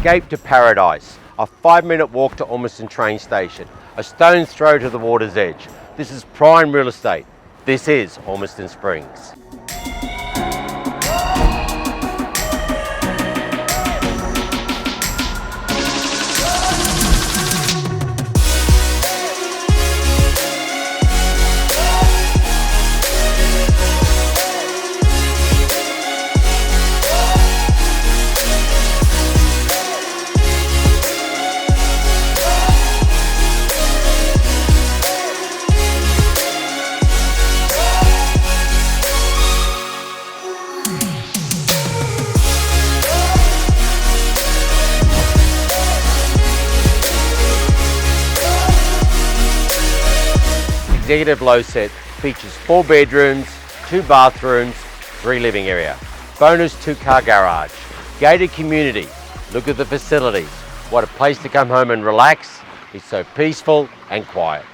escape to paradise. A 5-minute walk to Ormiston train station. A stone's throw to the water's edge. This is prime real estate. This is Ormiston Springs. Executive Lowset features 4 bedrooms, 2 bathrooms, 3 living area. Bonus 2-car garage. Gated community. Look at the facilities. What a place to come home and relax. It's so peaceful and quiet.